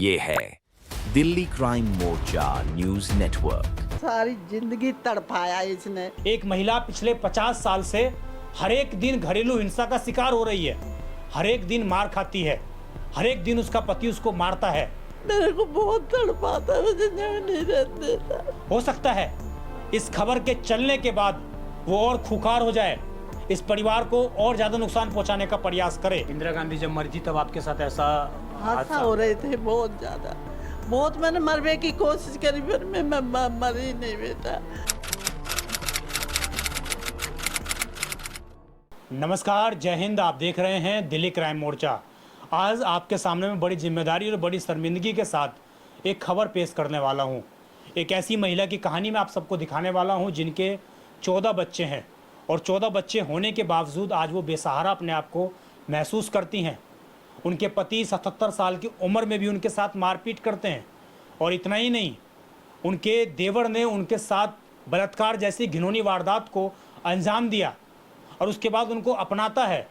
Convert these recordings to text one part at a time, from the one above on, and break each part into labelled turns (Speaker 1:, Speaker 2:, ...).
Speaker 1: ये है दिल्ली क्राइम मोर्चा news network.
Speaker 2: सारी जिंदगी तड़पाया इसने।
Speaker 3: एक महिला पिछले 50 साल से हर एक दिन घरेलू हिंसा का शिकार हो रही है, हर एक दिन मार खाती है, हर एक दिन उसका पति उसको मारता है।
Speaker 2: मेरे को बहुत तड़पाता है, मुझे नहीं रहने देता।
Speaker 3: हो सकता है इस खबर के चलने के बाद वो और खुखार हो जाए, इस परिवार को और ज्यादा नुकसान पहुंचाने का प्रयास करे। इंदिरा गांधी जब मर थी तब आपके साथ ऐसा
Speaker 2: हादसा हो रहे थे बहुत ज्यादा, बहुत मैंने मरने की कोशिश करी फिर मैं मर ही नहीं बेटा।
Speaker 3: नमस्कार, जय हिंद। आप देख रहे हैं दिल्ली क्राइम मोर्चा। आज आपके सामने में बड़ी जिम्मेदारी और बड़ी शर्मिंदगी के साथ एक खबर पेश करने वाला हूं। एक ऐसी महिला की कहानी मैं आप सबको दिखाने वाला हूं जिनके 14 बच्चे हैं और 14 बच्चे होने के बावजूद आज वो बेसहारा अपने आप को महसूस करती हैं। उनके पति 77 साल की उम्र में भी उनके साथ मारपीट करते हैं और इतना ही नहीं, उनके देवर ने उनके साथ बलात्कार जैसी घिनौनी वारदात को अंजाम दिया और उसके बाद उनको अपनाता है।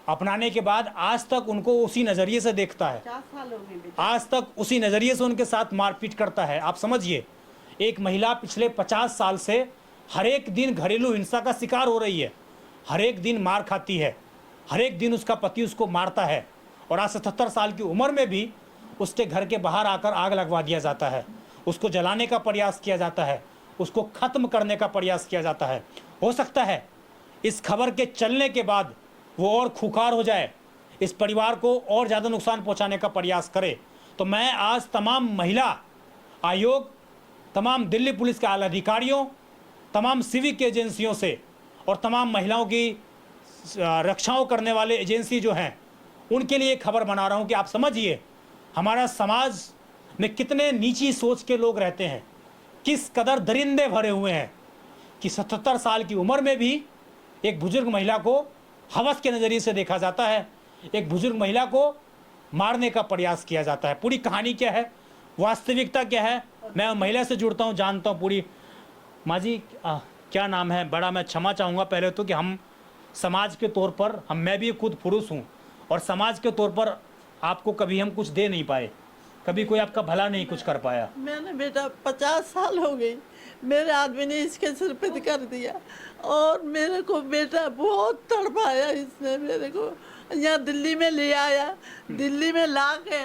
Speaker 3: अपनाने के बाद आज तक उनको उसी नज़रिए से देखता है,
Speaker 2: 50 साल हो गए बेटा।
Speaker 3: आज तक उसी नज़रिए से उनके साथ मारपीट करता है। आप समझिए, एक महिला पिछले 50 साल से हर एक दिन घरेलू हिंसा का शिकार हो रही है, हर एक दिन मार खाती है, हर एक दिन उसका पति उसको मारता है और आज 77 साल की उम्र में भी उसके घर के बाहर आकर आग लगवा दिया जाता है, उसको जलाने का प्रयास किया जाता है, उसको ख़त्म करने का प्रयास किया जाता है। हो सकता है इस खबर के चलने के बाद वो और खुखार हो जाए, इस परिवार को और ज़्यादा नुकसान पहुंचाने का प्रयास करे। तो मैं आज तमाम महिला आयोग, तमाम दिल्ली पुलिस के आला अधिकारियों, तमाम सिविक एजेंसियों से और तमाम महिलाओं की रक्षाओं करने वाले एजेंसी जो हैं उनके लिए खबर बना रहा हूं कि आप समझिए हमारा समाज में कितने नीची सोच के लोग रहते हैं, किस कदर दरिंदे भरे हुए हैं कि 77 साल की उम्र में भी एक बुजुर्ग महिला को हवस के नज़रिए से देखा जाता है, एक बुजुर्ग महिला को मारने का प्रयास किया जाता है। पूरी कहानी क्या है, वास्तविकता क्या है, मैं महिला से जुड़ता हूँ, जानता हूँ पूरी। माँ जी क्या नाम है? बड़ा मैं क्षमा चाहूँगा पहले तो कि हम समाज के तौर पर मैं भी खुद पुरुष हूँ और समाज के तौर पर आपको कभी हम कुछ दे नहीं पाए, कभी कोई आपका भला नहीं कुछ कर पाया।
Speaker 2: मैंने बेटा 50 साल हो गई, मेरे आदमी ने इसके सिर पे कर दिया और मेरे को बेटा बहुत तड़पाया इसने। मेरे को यहाँ दिल्ली में ले आया, दिल्ली में ला के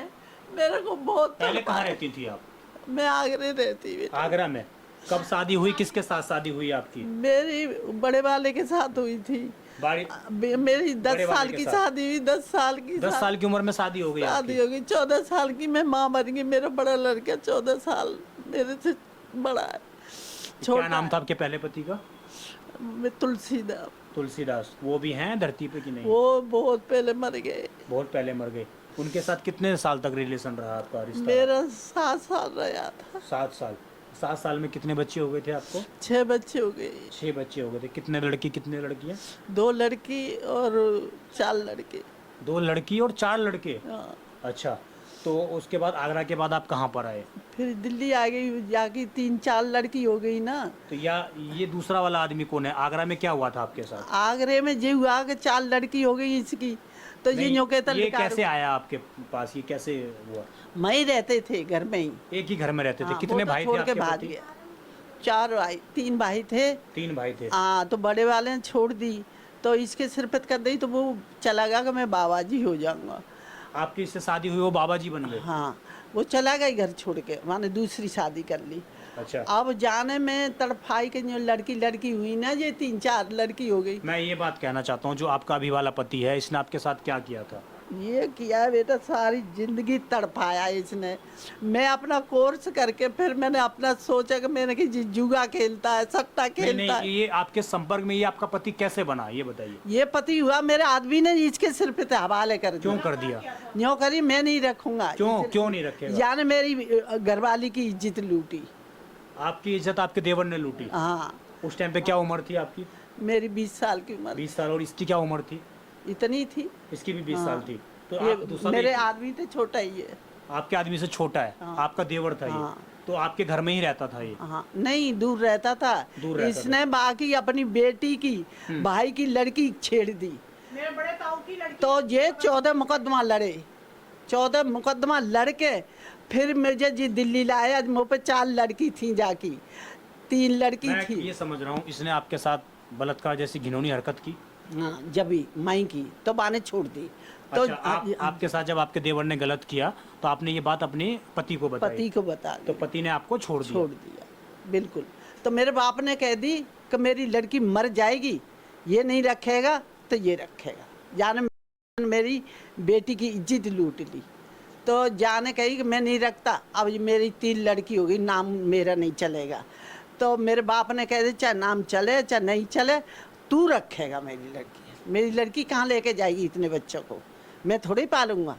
Speaker 2: मेरे को बहुत
Speaker 3: पहले कहाँ रहती थी आप?
Speaker 2: मैं आगरा रहती बेटा।
Speaker 3: आगरा में? कब शादी हुई, किसके साथ शादी हुई आपकी?
Speaker 2: मेरी बड़े वाले के साथ हुई थी। मेरी 10 साल की शादी हुई, 10 साल की
Speaker 3: 10 साल की उम्र में शादी हो गई?
Speaker 2: शादी हो गई 14 साल की मैं माँ बन गई। मेरा बड़ा लड़का 14 साल मेरे से बड़ा है।
Speaker 3: क्या नाम था आपके पहले पति का?
Speaker 2: मैं तुलसीदास।
Speaker 3: तुलसीदास। वो भी हैं धरती पे कि नहीं?
Speaker 2: वो बहुत पहले मर गए।
Speaker 3: बहुत पहले मर गए। उनके साथ कितने साल तक रिलेशन रहा आपका, रिश्ता?
Speaker 2: मेरा 7 साल रहा था।
Speaker 3: 7 साल। 7 साल में कितने बच्चे हो गए थे आपको?
Speaker 2: 6 बच्चे हो गए।
Speaker 3: 6 बच्चे हो गए थे। कितने लड़की कितने लड़कियाँ?
Speaker 2: 2 लड़की और 4 लड़के।
Speaker 3: 2 लड़की और 4 लड़के?
Speaker 2: हाँ।
Speaker 3: अच्छा, तो उसके बाद आगरा के बाद आप कहाँ पर आए?
Speaker 2: फिर दिल्ली आ गई, जाके 3-4 लड़की हो गई ना।
Speaker 3: तो ये दूसरा वाला आदमी कौन है? आगरा में क्या हुआ था आपके साथ?
Speaker 2: आगरे में जो हुआ कि 4 लड़की हो गई इसकी, तो ये
Speaker 3: कैसे आया आपके पास? ये कैसे हुआ?
Speaker 2: मैं ही रहते थे घर में ही,
Speaker 3: एक ही घर में रहते थे?
Speaker 2: हाँ,
Speaker 3: कितने भाई थे आपके
Speaker 2: भाग
Speaker 3: पति?
Speaker 2: गया। 4 भाई, 3 भाई थे।
Speaker 3: 3 भाई थे।
Speaker 2: हाँ, तो बड़े वाले ने छोड़ दी, तो इसके सिर पे कर दी, तो वो चला गया कि मैं बाबा जी हो जाऊंगा।
Speaker 3: आपकी इससे शादी हुई, वो बाबा जी बन गए?
Speaker 2: हाँ, वो चला गया घर छोड़ के, माने दूसरी शादी कर ली।
Speaker 3: अच्छा।
Speaker 2: अब जाने में तड़फाई के जो लड़की हुई ना, ये 3-4 लड़की हो गई।
Speaker 3: मैं ये बात कहना चाहता हूँ, जो आपका अभी वाला पति है, इसने आपके साथ क्या किया था?
Speaker 2: ये किया बेटा, सारी जिंदगी तड़पाया इसने। मैं अपना कोर्स करके फिर मैंने अपना सोचा कि मैंने कि जुआ खेलता है, सट्टा खेलता है।
Speaker 3: ये आपके संपर्क में ये आपका पति कैसे बना, ये बताइए।
Speaker 2: ये पति हुआ मेरे आदमी ने इसके सिर पे हवाले कर दिया।
Speaker 3: क्यों कर दिया?
Speaker 2: न्यों करी, मैं नहीं रखूंगा।
Speaker 3: क्यों नहीं रखेगा?
Speaker 2: यानी मेरी घरवाली की इज्जत लूटी।
Speaker 3: आपकी इज्जत आपके देवर ने लूटी?
Speaker 2: हाँ।
Speaker 3: उस टाइम पे क्या उम्र थी आपकी?
Speaker 2: मेरी 20 साल की उम्र।
Speaker 3: 20 साल। और इसकी क्या उम्र थी?
Speaker 2: इतनी थी।
Speaker 3: इसकी भी 20 साल थी। तो
Speaker 2: ये
Speaker 3: आप दूसरा
Speaker 2: मेरे आदमी तो छोटा ही है।
Speaker 3: आपके आदमी से छोटा है?
Speaker 2: हाँ।
Speaker 3: आपका देवर था ये?
Speaker 2: हाँ।
Speaker 3: तो आपके घर में ही रहता था ये?
Speaker 2: हाँ, नहीं, दूर रहता था।
Speaker 3: दूर रहता
Speaker 2: इसने बाकी अपनी बेटी की भाई की लड़की छेड़ दी।
Speaker 4: मेरे बड़े ताऊ की लड़की।
Speaker 2: तो ये 14 मुकदमा लड़े। 14 मुकदमा लड़के फिर मुझे जी दिल्ली लाया, मुँह पे 4 लड़की थी जाकी, 3 लड़की
Speaker 3: मैं
Speaker 2: थी।
Speaker 3: ये समझ रहा हूँ, इसने आपके साथ बलात्कार जैसी घिनौनी हरकत की।
Speaker 2: हाँ, जब भी माई की तो बाने छोड़ दी। तो
Speaker 3: अच्छा, आपके साथ जब आपके देवर ने गलत किया तो आपने ये बात अपने पति को बताई?
Speaker 2: पति को बता
Speaker 3: तो
Speaker 2: दी,
Speaker 3: पति ने आपको छोड़
Speaker 2: दिया बिल्कुल। तो मेरे बाप ने कह दी कि मेरी लड़की मर जाएगी, ये नहीं रखेगा तो ये रखेगा। जाने मेरी बेटी की इज्जत लूट ली। तो जाने कही कि मैं नहीं रखता, अब ये मेरी 3 लड़की होगी, नाम मेरा नहीं चलेगा। तो मेरे बाप ने कह दिया चाहे नाम चले चाहे नहीं चले, तू रखेगा मेरी लड़की। मेरी लड़की कहाँ लेके जाएगी इतने बच्चों को, मैं थोड़ी पालूंगा।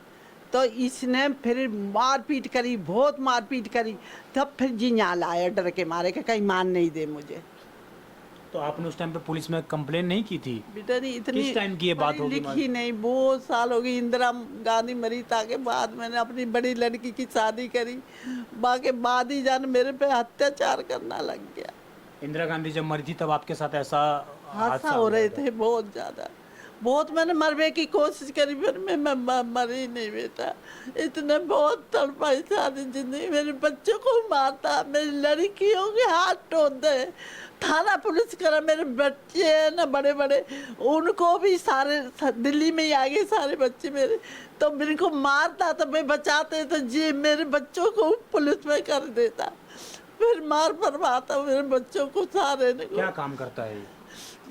Speaker 2: तो इसने फिर मारपीट करी, बहुत मारपीट करी। तब फिर जी यहाँ लाया डर के मारे कि कहीं मान नहीं दे मुझे।
Speaker 3: तो आपने उस टाइम पे पुलिस में कंप्लेन नहीं की थी?
Speaker 2: बेटा नहीं, इतनी
Speaker 3: किस टाइम की ये बात होगी?
Speaker 2: लिखी नहीं, बहुत साल हो गई। इंदिरा गांधी मरी ताके बाद मैंने अपनी बड़ी लड़की की शादी करी, बाकी बाद ही जान मेरे पे अत्याचार करना लग गया।
Speaker 3: इंदिरा गांधी जब मरी थी तब आपके साथ ऐसा
Speaker 2: हादसा हो रहे थे बहुत ज़्यादा, बहुत मैंने मरने की कोशिश करी, फिर मैं मरी नहीं बेटा। इतने बहुत तड़पाई सारी जिंदगी, मेरे बच्चों को मारता, मेरी लड़कियों के हाथ तोड़ दे, थाना पुलिस करा। मेरे बच्चे हैं ना बड़े बड़े, उनको भी सारे दिल्ली में ही आ गए सारे बच्चे मेरे। तो मेरे को मारता तो मैं बचाते तो जी मेरे बच्चों को पुलिस में कर देता, फिर मार पड़वाता मेरे बच्चों को सारे ने।
Speaker 3: क्या काम करता है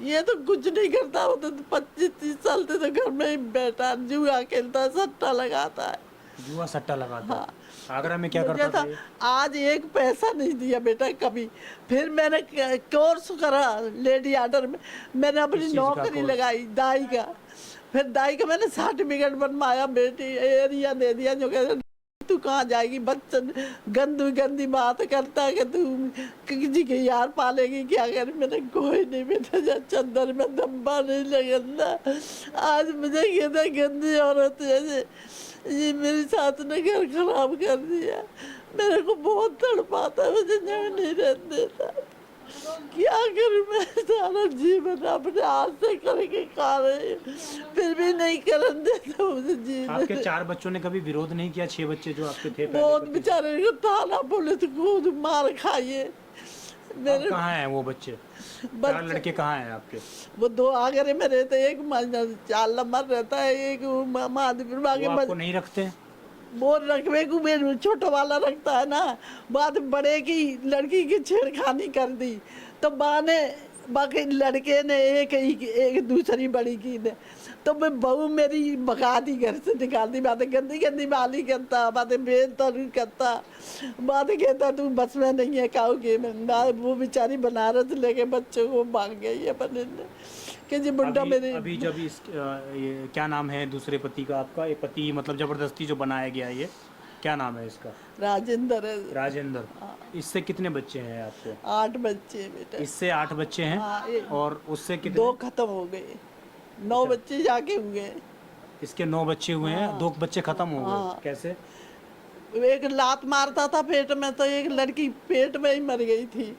Speaker 2: ये तो कुछ नहीं करता, वो तो 25-30 साल से तो घर में ही बैठा, जुआ खेलता, सट्टा लगाता है।
Speaker 3: जुआ सट्टा लगाता है?
Speaker 2: हाँ।
Speaker 3: आगरा में क्या
Speaker 2: मुझे
Speaker 3: करता
Speaker 2: तो
Speaker 3: था?
Speaker 2: आज एक पैसा नहीं दिया बेटा कभी। फिर मैंने कोर्स करा लेडी आर्डर में, मैंने अपनी
Speaker 3: किस चीज़ का
Speaker 2: नौकरी
Speaker 3: कोर्स?
Speaker 2: लगाई दाई का। फिर दाई का मैंने सर्टिफिकेट बनवाया, बेटी एरिया दे दिया। जो कहते तू कहाँ जाएगी, बच्चन गंदी गंदी बात करता है कि तू किसी के यार पालेगी क्या कर। मैंने कोई नहीं बेटा, जब चंदर में दम्बा नहीं लगता। आज मुझे कहता गंदी औरत है, ये मेरे साथ ने घर खराब कर दिया। मेरे को बहुत तड़पाता, मुझे नहीं रहने देता। क्या करूं मैं, सारा जीवन अपने हाथ से करके खा रही हूं, फिर भी नहीं करन देता मुझे जीवन।
Speaker 3: आपके 4 बच्चों ने कभी विरोध नहीं किया? 6 बच्चे जो आपके थे पहले
Speaker 2: बहुत
Speaker 3: पति?
Speaker 2: बेचारे को थाना पुलिस को मार खाइए।
Speaker 3: अब
Speaker 2: मेरे
Speaker 3: कहाँ हैं वो बच्चे? 4 लड़के कहाँ हैं आपके?
Speaker 2: वो 2 आगरे में रहते, एक 4 नंबर रहता है, एक महादेव बागे।
Speaker 3: वो आपको नहीं रखते?
Speaker 2: वो रखवे को मेरे छोटा वाला रखता है ना। बाद बड़े की लड़की की छेड़खानी कर दी, तो बाकी लड़के ने एक दूसरी बड़ी की ने, तो मैं बहू मेरी भगा दी, घर से निकाल दी। बातें गंदी गंदी बाली करता, बातें बेतरी करता, बातें कहता तू बस में नहीं है खाओगे। वो बेचारी बनारस लेके बच्चों को भाग गई है अपने कि जी बुड्ढा मेरे।
Speaker 3: अभी जब ये क्या नाम है दूसरे पति का आपका? ये पति मतलब जबरदस्ती जो बनाया गया है, ये क्या नाम है इसका?
Speaker 2: राजेंद्र है।
Speaker 3: राजेंद्र। इससे कितने बच्चे हैं आपको?
Speaker 2: 8 बच्चे बेटा।
Speaker 3: इससे 8 बच्चे हैं।
Speaker 2: हाँ,
Speaker 3: और उससे कितने?
Speaker 2: 2 खत्म हो गए, 9 बच्चे जाके हुए।
Speaker 3: इसके 9 बच्चे हुए हैं, 2 बच्चे खत्म हो गए।
Speaker 2: हाँ।
Speaker 3: कैसे?
Speaker 2: एक लात मारता था पेट में, तो एक लड़की पेट में ही मर गई थी,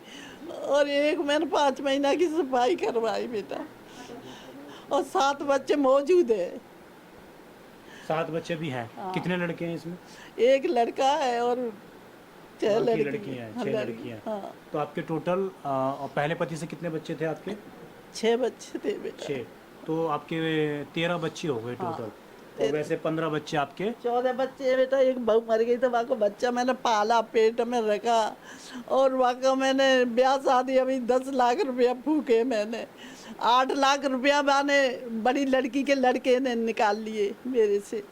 Speaker 2: और एक मैंने 5 महीना की सफाई करवाई बेटा, और 7 बच्चे मौजूद है।
Speaker 3: 7 बच्चे भी हैं। कितने लड़के हैं इसमें?
Speaker 2: एक लड़का है और 6
Speaker 3: लड़कियां हैं। 6
Speaker 2: हाँ,
Speaker 3: लड़कियां।
Speaker 2: हाँ,
Speaker 3: तो आपके टोटल पहले पति से कितने बच्चे थे आपके?
Speaker 2: 6 बच्चे थे बेटा।
Speaker 3: 6। तो आपके 13 बच्चे हो गए टोटल। और वैसे 15 बच्चे आपके।
Speaker 2: 14 बच्चे बेटा। एक बहू मर गई, तो वहाँ को बच्चा मैंने पाला, पेट में रखा, और वहाँ को मैंने ब्याह शादी अभी 10 लाख रुपया फूके मैंने। 8 लाख रुपया मैंने बड़ी लड़की के लड़के ने निकाल लिए मेरे से,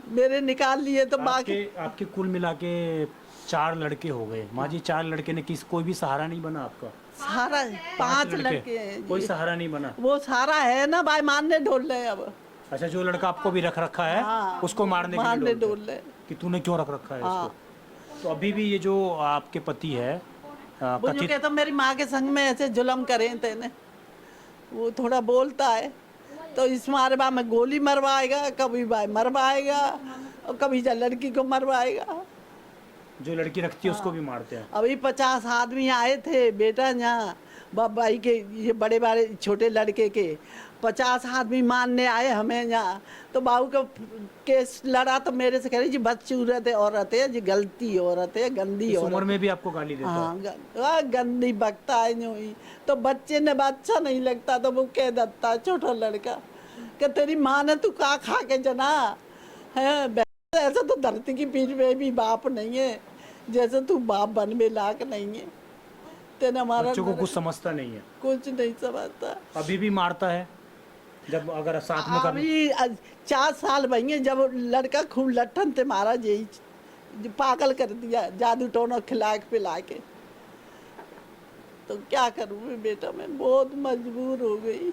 Speaker 2: मेरे निकाल लिए। तो बाकी
Speaker 3: आपके कुल मिला के 4 लड़के हो गए। माँ जी, 4 लड़के ने कोई भी सहारा नहीं बना आपका?
Speaker 2: सारा 5 लड़के हैं
Speaker 3: कोई
Speaker 2: जी।
Speaker 3: सहारा नहीं बना?
Speaker 2: वो सारा है ना भाई, मारने ढोल रहे हैं अब।
Speaker 3: अच्छा, जो लड़का आपको भी रख रखा है,
Speaker 2: हाँ,
Speaker 3: उसको मारने के लिए
Speaker 2: ढोल रहे हैं।
Speaker 3: कि तूने क्यों रख रखा है
Speaker 2: हाँ।
Speaker 3: इसको? तो अभी भी ये जो आपके पति है
Speaker 2: वो जो
Speaker 3: कथित
Speaker 2: कहता मेरी माँ के संग में ऐसे जुलम करें तेने, वो थोड़ा बोलता है, तो इस मारे बा में गोली मरवाएगा, कभी भाई मरवाएगा, और कभी जा लड़की को मरवाएगा।
Speaker 3: जो लड़की रखती है उसको भी मारते हैं।
Speaker 2: अभी 50 आदमी आए थे बेटा यहाँ, भाई के ये बड़े बड़े छोटे लड़के के 50 आदमी मानने आए हमें यहाँ, तो बाबू का केस लड़ा तो मेरे से कह रही जी बदसूरत है औरत है, जी गलती औरत है, गंदी
Speaker 3: इस
Speaker 2: औरत
Speaker 3: उम्र
Speaker 2: है।
Speaker 3: में भी आपको गाली देता है?
Speaker 2: हाँ, गंदी बकता है यूं ही। तो बच्चे ने अच्छा नहीं लगता तो वो कह देता है छोटा लड़का कि तेरी माँ ने तू का खा के जना है, ऐसा तो धरती की पीठ में भी बाप नहीं है जैसे तू बाप बन में लायक नहीं है। तेने हमारा
Speaker 3: बच्चों को कुछ समझता नहीं है,
Speaker 2: कुछ नहीं समझता।
Speaker 3: अभी भी मारता है जब अगर साथ में कभी?
Speaker 2: अभी 4 साल भई जब लड़का खूब लट्ठन थे मारा, यही पागल कर दिया जादू टोना खिला के पिला के। तो क्या करूँ मैं बेटा, मैं बहुत मजबूर हो गई।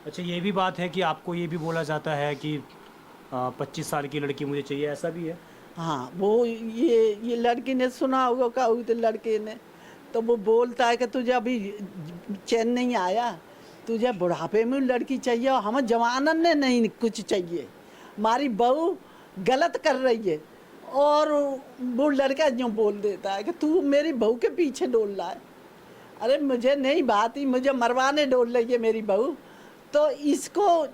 Speaker 3: अच्छा, ये भी बात है कि आपको ये भी बोला जाता है कि 25 साल की लड़की मुझे चाहिए, ऐसा भी है?
Speaker 2: हाँ, वो ये लड़की ने सुना होगा का तो लड़के ने, तो वो बोलता है कि तुझे अभी चैन नहीं आया, तुझे बुढ़ापे में लड़की चाहिए, और हमें जवानन ने नहीं कुछ चाहिए, हमारी बहू गलत कर रही है। और वो लड़का यूँ बोल देता है कि तू मेरी बहू के पीछे डोल रहा है। अरे मुझे नहीं बात ही, मुझे मरवाने डोल रही है मेरी बहू, तो इसको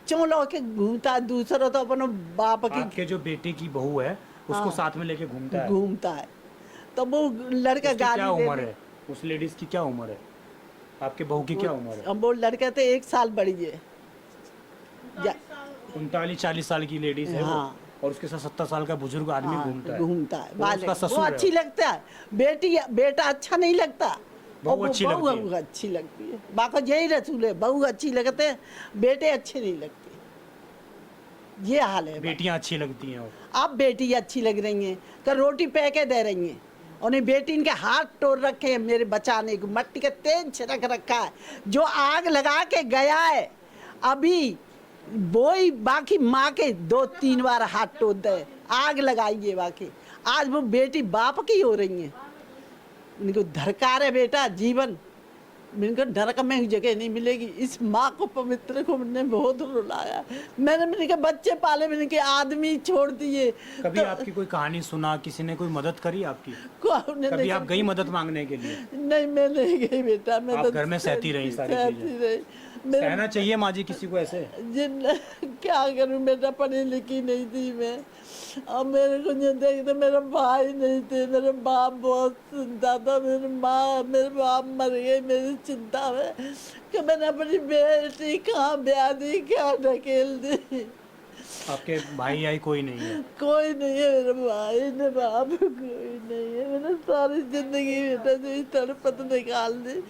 Speaker 2: चौंलो के घूमता है। दूसरा तो अपने बाप की,
Speaker 3: आपके जो बेटे की बहू है उसको
Speaker 2: हाँ,
Speaker 3: साथ में लेके
Speaker 2: घूमता है। तो वो लड़का
Speaker 3: उसकी
Speaker 2: गाली
Speaker 3: क्या
Speaker 2: दे
Speaker 3: उम्र है? उस लेडीज की क्या उम्र है? आपके बहू की क्या उम्र है?
Speaker 2: अब वो लड़का तो 1 साल बड़ी है।
Speaker 3: 39-40 साल की लेडीज है
Speaker 2: हाँ।
Speaker 3: वो, और उसके साथ 70 साल का बुजुर्ग आदमी घूमता है।
Speaker 2: घूमता है।
Speaker 3: वो उसका
Speaker 2: वो
Speaker 3: ससुर है।
Speaker 2: अच्छी लगता है, बेटा अच्छा नहीं लगता।
Speaker 3: बहू
Speaker 2: और
Speaker 3: अच्छी
Speaker 2: बहू
Speaker 3: लगती है।
Speaker 2: अच्छी लगती है। बाकी यही रसूल है, बहू अच्छी लगते हैं, बेटे अच्छे नहीं लगते। ये हाल है।
Speaker 3: बेटियां अच्छी लगती हैं।
Speaker 2: अब बेटी अच्छी लग रही हैं, तो रोटी पैके दे रही हैं, और नहीं बेटी इनके हाथ तोड़ रखे हैं मेरे बचाने को, मट्टी का तेल छिड़क रखा है। जो आग लगा के गया है अभी वो ही बाकी माँ के 2-3 बार हाथ तोड़ दे, आग लगाई है बाकी। आज वो बेटी बाप की हो रही है। इनको धरकार है बेटा जीवन, इनको नरक में जगह नहीं मिलेगी। इस माँ को पवित्र को मैंने बहुत रुलाया। मैंने इनके बच्चे पाले, मैंने के आदमी छोड़ दिए।
Speaker 3: कभी आपकी कोई कहानी सुना, किसी ने कोई मदद करी आपकी? कभी आप गई मदद मांगने के लिए?
Speaker 2: नहीं, मैं नहीं गई बेटा। मैं
Speaker 3: आप
Speaker 2: तो
Speaker 3: घर में सहती रही सारी चीजें? सहना चाहिए माँ जी किसी को ऐसे।
Speaker 2: क्या करूं बेटा, पढ़ी लिखी नहीं थी मैं, और मेरे को नहीं देखते, मेरे भाई नहीं थे, मेरे बाप बहुत चिंता था, मेरे बाप मर गए मेरी चिंता में कि मैंने अपनी बेटी कहाँ ब्याह दी, क्या ढकेल दी।
Speaker 3: आपके भाई आई कोई नहीं है?
Speaker 2: कोई नहीं है, मेरे भाई ने बाप कोई नहीं है। मैंने सारी जिंदगी बेटा जो ही तड़पत निकाल दी,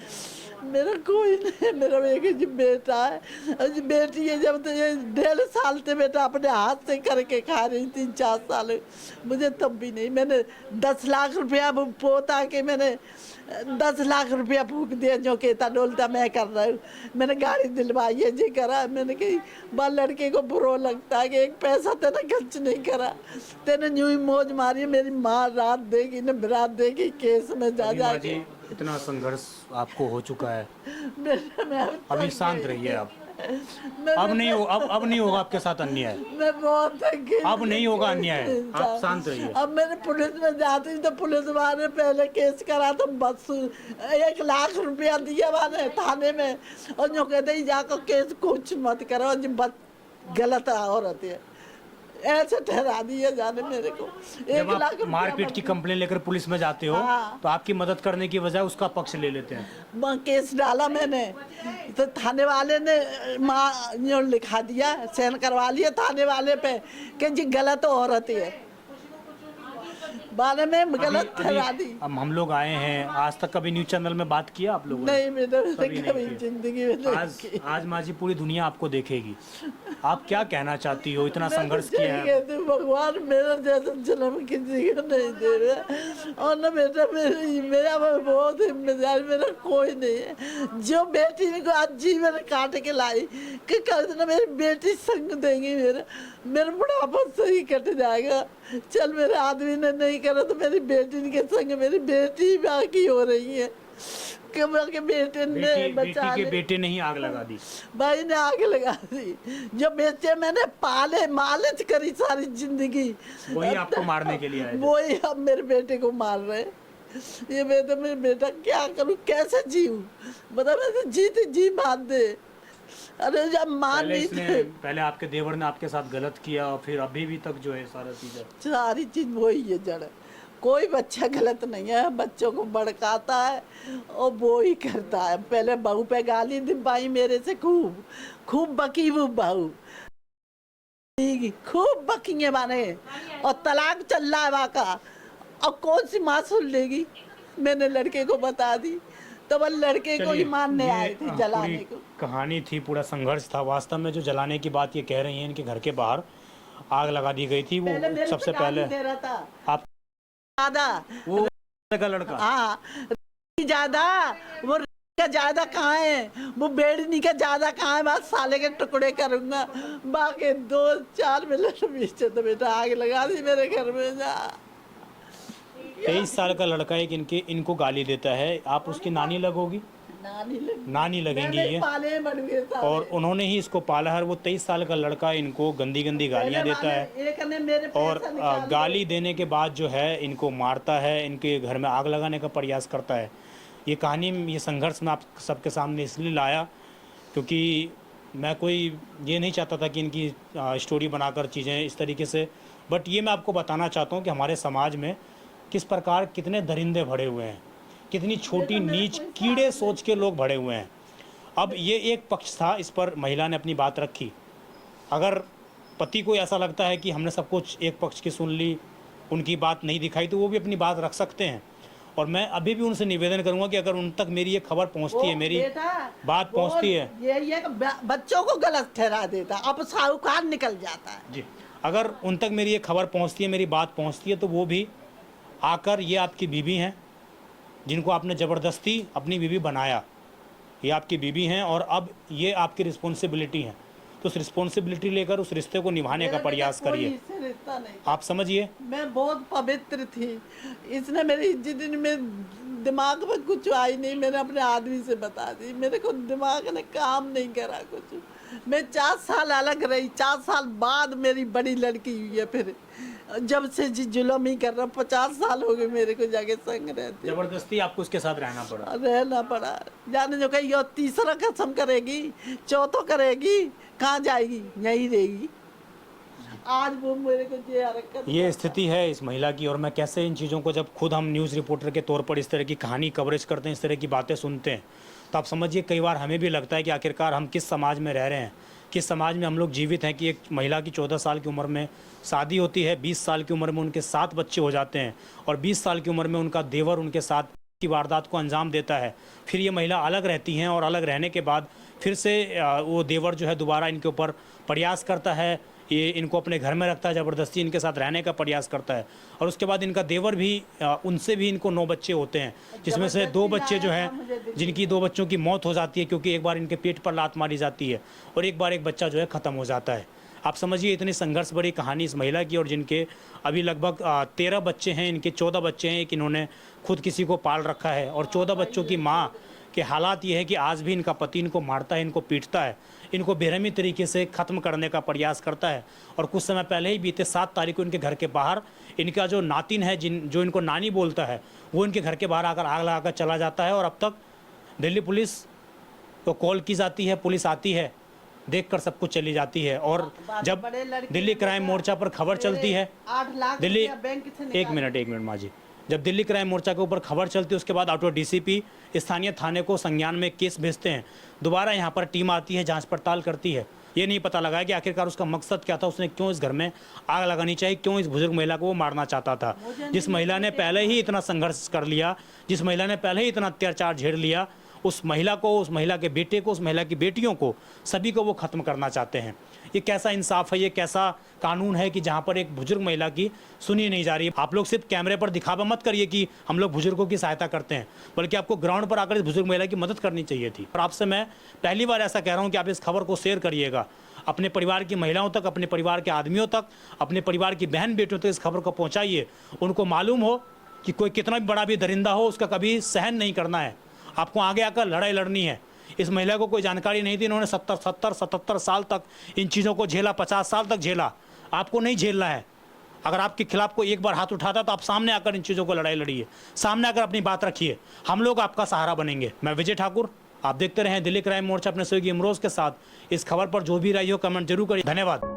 Speaker 2: मेरा कोई नहीं है। मेरा एक ही बेटा है, और जी बेटी है। जब तो ये 1.5 साल से बेटा अपने हाथ से करके खा रही, 3-4 साल मुझे तब भी नहीं। मैंने 10 लाख रुपया पोता के मैंने 10 लाख रुपया फूक दिया, जो कहता डोलता मैं कर रहा हूँ। मैंने गाड़ी दिलवाई है जी करा। मैंने कही बाल लड़के को बुरा लगता है कि एक पैसा तेने खर्च नहीं करा, तेने यूं ही मौज मारी। मेरी माँ रात देगी न बिरात देगी केस में जा जाके।
Speaker 3: इतना संघर्ष आपको हो चुका है,
Speaker 2: मैं
Speaker 3: अभी शांत रहिए आप। अब नहीं होगा आपके साथ अन्याय,
Speaker 2: मैं बहुत थक गई।
Speaker 3: अब नहीं होगा अन्याय, आप शांत रहिए।
Speaker 2: अब मैंने पुलिस में जाती हूँ तो पुलिस वाले पहले केस करा तो बस 1 लाख रुपया दिया मैंने थाने में, और जो कहते ही जाकर केस कुछ मत करो, जो गलत औरत है ऐसे ठहरा दिया जाने मेरे को। 1 लाख रुपया
Speaker 3: मारपीट की कंप्लेन लेकर पुलिस में जाते हो,
Speaker 2: हाँ।
Speaker 3: तो आपकी मदद करने की बजाय उसका पक्ष ले लेते हैं।
Speaker 2: केस डाला मैंने तो थाने वाले ने माँ यूँ लिखा दिया, साइन करवा लिया थाने वाले पे कि जी गलत औरत है, बारे में गलत ठहरा दी।
Speaker 3: अब हम लोग आए हैं, आज तक कभी न्यूज चैनल में बात किया आप लोगों ने?
Speaker 2: नहीं मैंने
Speaker 3: कभी नहीं
Speaker 2: कभी
Speaker 3: की।
Speaker 2: जिंदगी में नहीं
Speaker 3: आज
Speaker 2: की।
Speaker 3: आज माँ जी पूरी दुनिया आपको देखेगी। आप क्या कहना चाहती हो? इतना
Speaker 2: मैं
Speaker 3: संघर्ष
Speaker 2: तो यही
Speaker 3: किया है।
Speaker 2: कहती हूँ, भगवान मेरा जैसा जन्म किसी को नहीं दे रहा। और ना बेटा मेरा बहुत जिम्मेदारी, मेरा कोई नहीं है। जो बेटी को आज जीवन काट के लाई कि कल ना मेरी बेटी संग देंगी, मेरा बुढ़ापा सही कट जाएगा। चल मेरे आदमी ने नहीं करा तो मेरी बेटी के संग मेरी बेटी बाकी हो रही है कि बेटे ने बचा
Speaker 3: बेटी के बेटे ने ही आग लगा दी।
Speaker 2: भाई ने आग लगा दी। जो बेटे मैंने पाले मालिश करी सारी जिंदगी,
Speaker 3: वही आपको मारने के लिए आए थे।
Speaker 2: वही अब मेरे बेटे को मार रहे। ये मैं बेटा क्या करूं, कैसे जीऊं, मतलब मैं तो जी मान दे। अरे जब मान नहीं थे,
Speaker 3: पहले आपके देवर ने आपके साथ गलत किया और फिर अभी भी तक जो है सारा चीज़
Speaker 2: सारी चीज वही है जड़। कोई बच्चा गलत नहीं है, बच्चों को भड़काता है और वो ही करता है। पहले बहू पे गाली दिलवाई मेरे से, खूब बकी वो बहू, खूब बकिए माने, और तलाक चल रहा है वहाँ का। और कौन सी माँ सुन लेगी, मैंने लड़के को बता दी तो वह लड़के को ही मारने आए थे, जलाने को।
Speaker 3: कहानी थी, पूरा संघर्ष था। वास्तव में जो जलाने की बात ये कह रही हैं, इनके घर के बाहर आग लगा दी गई थी। वो सबसे पहले
Speaker 2: दे रहा था
Speaker 3: आप
Speaker 2: ज्यादा,
Speaker 3: वो का लड़का,
Speaker 2: हाँ ज्यादा, वो का ज्यादा कहाँ है, वो बेड़नी का ज्यादा कहाँ है, बस साले के टुकड़े करूंगा। बाकी 2-4 मिनट पीछे तो बेटा आग लगा दी मेरे घर में। जा
Speaker 3: 23 साल का लड़का एक इनको गाली देता है। आप उसकी नानी लगोगी, नानी लगेंगी ये,
Speaker 2: पाले बन गए साले।
Speaker 3: और उन्होंने ही इसको पाला है। वो 23 साल का लड़का इनको गंदी गंदी गालियां देता है,
Speaker 2: एक ने मेरे
Speaker 3: और
Speaker 2: पैसा निकाल
Speaker 3: गाली देने के बाद जो है इनको मारता है, इनके घर में आग लगाने का प्रयास करता है। ये कहानी, ये संघर्ष मैं आप सबके सामने इसलिए लाया क्योंकि मैं कोई ये नहीं चाहता था कि इनकी स्टोरी बनाकर चीज़ें इस तरीके से, बट ये मैं आपको बताना चाहता हूँ कि हमारे समाज में किस प्रकार कितने दरिंदे भरे हुए हैं, कितनी छोटी नीच कीड़े सोच के लोग भरे हुए हैं। अब ये एक पक्ष था, इस पर महिला ने अपनी बात रखी। अगर पति को ऐसा लगता है कि हमने सब कुछ एक पक्ष की सुन ली, उनकी बात नहीं दिखाई, तो वो भी अपनी बात रख सकते हैं। और मैं अभी भी उनसे निवेदन करूंगा कि अगर उन तक मेरी ये खबर पहुंचती है, मेरी बात पहुंचती है,
Speaker 2: ये बच्चों को गलत ठहरा देता, अब साहूकार निकल जाता है
Speaker 3: जी, अगर उन तक मेरी ये खबर पहुंचती है, मेरी बात पहुंचती है, तो वो भी आकर, ये आपकी बीवी हैं जिनको आपने ज़बरदस्ती अपनी बीवी बनाया, ये आपकी बीवी हैं और अब ये आपकी रिस्पॉन्सिबिलिटी है, तो उस रिस्पॉन्सिबिलिटी लेकर उस रिश्ते को निभाने का प्रयास करिए। आप समझिए,
Speaker 2: मैं बहुत पवित्र थी, इसने मेरी इज्जत में दिमाग में कुछ आई नहीं, मैंने अपने आदमी से बता दी, मेरे को दिमाग ने काम नहीं करा कुछ। मैं 4 साल अलग रही, 4 साल बाद मेरी बड़ी लड़की हुई है, फिर जब से जी जुल्म ही कर रहा, 50 साल हो गए मेरे को जाके संग रहते।
Speaker 3: जबरदस्ती आपको उसके साथ
Speaker 2: रहना पड़ा। जाने जो कही तीसरा कसम करेगी, चौथो करेगी, कहाँ जाएगी, यहीं रहेगी। आज वो मेरे को
Speaker 3: ये स्थिति है इस महिला की। और मैं कैसे इन चीज़ों को, जब खुद हम न्यूज़ रिपोर्टर के तौर पर इस तरह की कहानी कवरेज करते हैं, इस तरह की बातें सुनते हैं, तो आप समझिए कई बार हमें भी लगता है कि आखिरकार हम किस समाज में रह रहे हैं, किस समाज में हम लोग जीवित हैं कि एक महिला की 14 साल की उम्र में शादी होती है, 20 साल की उम्र में उनके 7 बच्चे हो जाते हैं, और 20 साल की उम्र में उनका देवर उनके साथ की वारदात को अंजाम देता है। फिर ये महिला अलग रहती हैं और अलग रहने के बाद फिर से वो देवर जो है दोबारा इनके ऊपर प्रयास करता है, ये इनको अपने घर में रखता है, ज़बरदस्ती इनके साथ रहने का प्रयास करता है। और उसके बाद इनका देवर भी, उनसे भी इनको 9 बच्चे होते हैं, जिसमें से 2 बच्चे जो हैं, जिनकी 2 बच्चों की मौत हो जाती है क्योंकि एक बार इनके पेट पर लात मारी जाती है, और एक बार एक बच्चा जो है ख़त्म हो जाता है। आप समझिए इतनी संघर्ष भरी कहानी इस महिला की, और जिनके अभी लगभग 13 बच्चे हैं, इनके 14 बच्चे हैं, एक इन्होंने खुद किसी को पाल रखा है, और 14 बच्चों की माँ के हालात ये है कि आज भी इनका पति इनको मारता है, इनको पीटता है, इनको बेरहमी तरीके से ख़त्म करने का प्रयास करता है। और कुछ समय पहले ही, बीते 7 तारीख को, इनके घर के बाहर इनका जो नातिन है, जो इनको नानी बोलता है, वो इनके घर के बाहर आकर आग लगाकर चला जाता है। और अब तक दिल्ली पुलिस को कॉल की जाती है, पुलिस आती है, देखकर सब कुछ चली जाती है। और जब दिल्ली क्राइम मोर्चा पर खबर चलती है,
Speaker 2: 8 लाख
Speaker 3: दिल्ली,
Speaker 2: एक
Speaker 3: मिनट माँ जी, जब दिल्ली क्राइम मोर्चा के ऊपर खबर चलती है, उसके बाद ऑटो डीसीपी स्थानीय थाने को संज्ञान में केस भेजते हैं। दोबारा यहाँ पर टीम आती है, जांच पड़ताल करती है। ये नहीं पता लगा कि आखिरकार उसका मकसद क्या था, उसने क्यों इस घर में आग लगानी चाहिए, क्यों इस बुजुर्ग महिला को वो मारना चाहता था। जिस महिला ने पहले ही इतना संघर्ष कर लिया, जिस महिला ने पहले ही इतना अत्याचार झेल लिया, उस महिला को, उस महिला के बेटे को, उस महिला की बेटियों को, सभी को वो ख़त्म करना चाहते हैं। ये कैसा इंसाफ है, ये कैसा कानून है कि जहाँ पर एक बुजुर्ग महिला की सुनी नहीं जा रही है। आप लोग सिर्फ कैमरे पर दिखावा मत करिए कि हम लोग बुजुर्गों की सहायता करते हैं, बल्कि आपको ग्राउंड पर आकर इस बुजुर्ग महिला की मदद करनी चाहिए थी। और आपसे मैं पहली बार ऐसा कह रहा हूँ कि आप इस खबर को शेयर करिएगा, अपने परिवार की महिलाओं तक, अपने परिवार के आदमियों तक, अपने परिवार की बहन बेटियों तक इस खबर को पहुँचाइए। उनको मालूम हो कि कोई कितना भी बड़ा भी दरिंदा हो, उसका कभी सहन नहीं करना है, आपको आगे आकर लड़ाई लड़नी है। इस महिला को कोई जानकारी नहीं थी, इन्होंने 77 साल तक इन चीज़ों को झेला, 50 साल तक झेला। आपको नहीं झेलना है, अगर आपके खिलाफ कोई एक बार हाथ उठाता तो आप सामने आकर इन चीज़ों को लड़ाई लड़िए, सामने आकर अपनी बात रखिए, हम लोग आपका सहारा बनेंगे। मैं विजय ठाकुर, आप देखते रहें दिल्ली क्राइम मोर्चा अपने सहयोगी इमरोज के साथ। इस खबर पर जो भी राय हो कमेंट जरूर करिए। धन्यवाद।